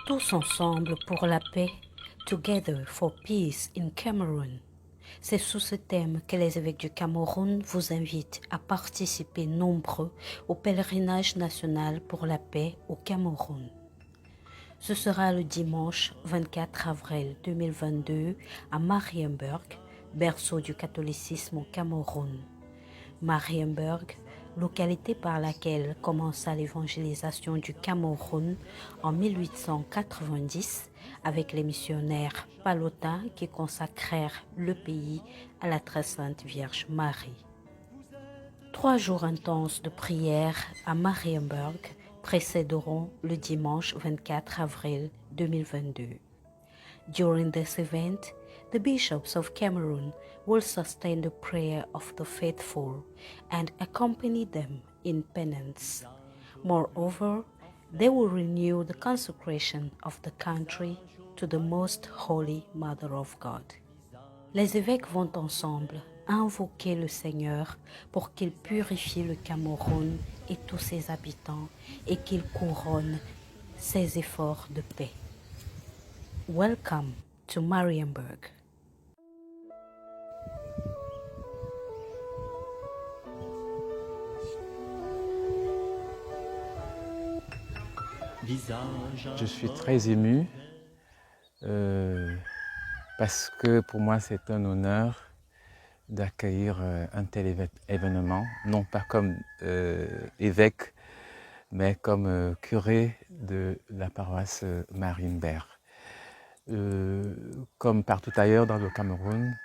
Tous ensemble pour la paix, Together for Peace in Cameroon. C'est sous ce thème que les évêques du Cameroun vous invitent à participer nombreux au pèlerinage national pour la paix au Cameroun. Ce sera le dimanche 24 avril 2022 à Marienburg, berceau du catholicisme au Cameroun. Marienburg, localité par laquelle commença l'évangélisation du Cameroun en 1890 avec les missionnaires palotins qui consacrèrent le pays à la très sainte Vierge Marie. 3 jours intenses de prière à Marienburg précéderont le dimanche 24 avril 2022. During this event, the bishops of Cameroon will sustain the prayer of the faithful and accompany them in penance. Moreover, they will renew the consecration of the country to the Most Holy Mother of God. Les évêques vont ensemble invoquer le Seigneur pour qu'il purifie le Cameroun et tous ses habitants et qu'il couronne ses efforts de paix. Welcome to Marienburg. Je suis très ému parce que pour moi c'est un honneur d'accueillir un tel événement, non pas comme évêque, mais comme curé de la paroisse Marienberg. Comme partout ailleurs dans le Cameroun,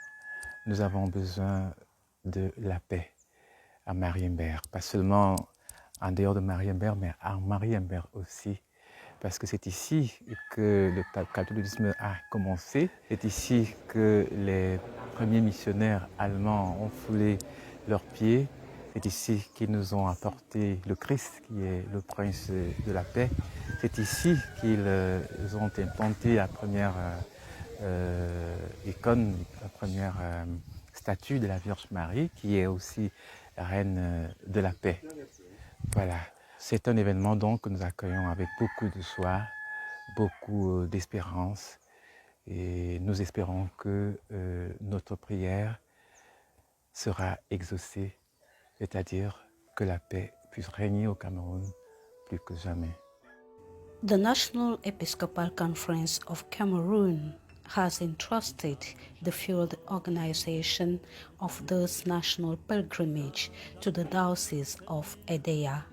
nous avons besoin de la paix à Marienberg, pas seulement en dehors de Marienberg, mais à Marienberg aussi. Parce que c'est ici que le catholicisme a commencé, c'est ici que les premiers missionnaires allemands ont foulé leurs pieds, c'est ici qu'ils nous ont apporté le Christ qui est le prince de la paix, c'est ici qu'ils ont implanté la première icône, la première statue de la Vierge Marie qui est aussi reine de la paix. Voilà. C'est un événement donc que nous accueillons avec beaucoup de joie, beaucoup d'espérance et nous espérons que notre prière sera exaucée, c'est-à-dire que la paix puisse régner au Cameroun plus que jamais. The National Episcopal Conference of Cameroon has entrusted the field organization of this national pilgrimage to the Diocese of Edea,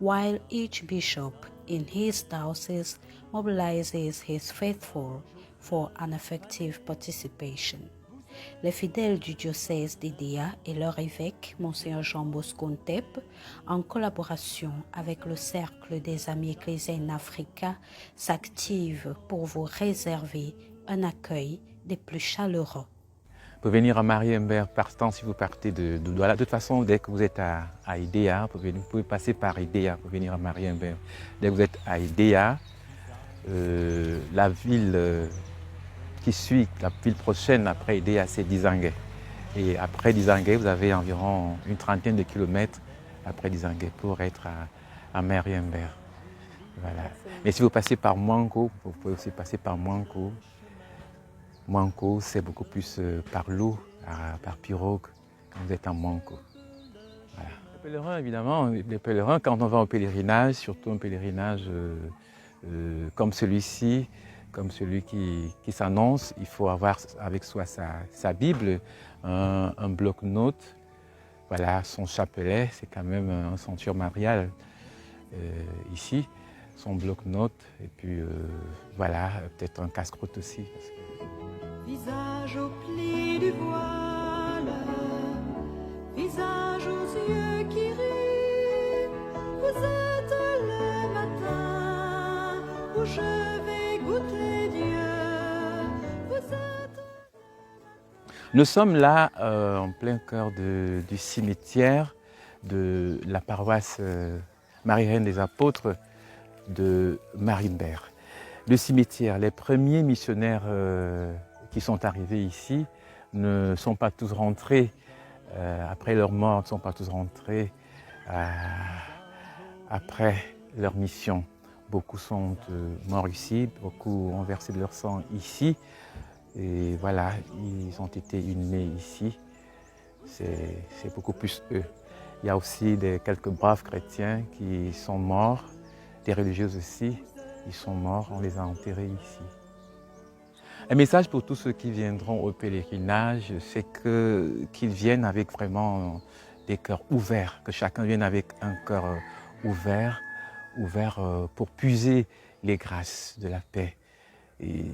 while each bishop in his diocese mobilizes his faithful for an effective participation. Les fidèles du diocèse d'Edea et leur évêque, Monseigneur Jean Bosco Ntep, en collaboration avec le Cercle des Amis Ecclésiens Africains, s'activent pour vous réserver un accueil des plus chaleureux. Pour venir à Marienberg, partant si vous partez de Douala, de toute façon, dès que vous êtes à Edea, vous pouvez passer par Edea pour venir à Marienberg. Dès que vous êtes à Edea, la ville qui suit, la ville prochaine après Edea, c'est Dizangué. Et après Dizangué, vous avez environ une trentaine de kilomètres après Dizangué pour être à Marienberg. Voilà. Mais si vous passez par Mouanko, vous pouvez aussi passer par Mouanko. Mouanko, c'est beaucoup plus par l'eau, par pirogue, quand vous êtes en Mouanko. Voilà. Les pèlerins, évidemment, les pèlerins, quand on va au pèlerinage, surtout un pèlerinage comme celui-ci, comme celui qui s'annonce, il faut avoir avec soi sa Bible, un bloc-notes, voilà, son chapelet, c'est quand même un sanctuaire marial ici, son bloc-notes, et puis voilà, peut-être un casse-croûte aussi. Visage au pli du voile, visage aux yeux qui rient, vous êtes le matin où je vais goûter Dieu, vous êtes... Nous sommes là en plein cœur du cimetière de la paroisse Marie-Reine des Apôtres de Marienberg. Le cimetière, les premiers missionnaires qui sont arrivés ici ne sont pas tous rentrés, après leur mort, ne sont pas tous rentrés après leur mission. Beaucoup sont morts ici, beaucoup ont versé de leur sang ici. Et voilà, ils ont été inhumés ici. C'est beaucoup plus eux. Il y a aussi quelques braves chrétiens qui sont morts, des religieuses aussi, ils sont morts, on les a enterrés ici. Un message pour tous ceux qui viendront au pèlerinage, c'est qu'ils viennent avec vraiment des cœurs ouverts, que chacun vienne avec un cœur ouvert pour puiser les grâces de la paix. Et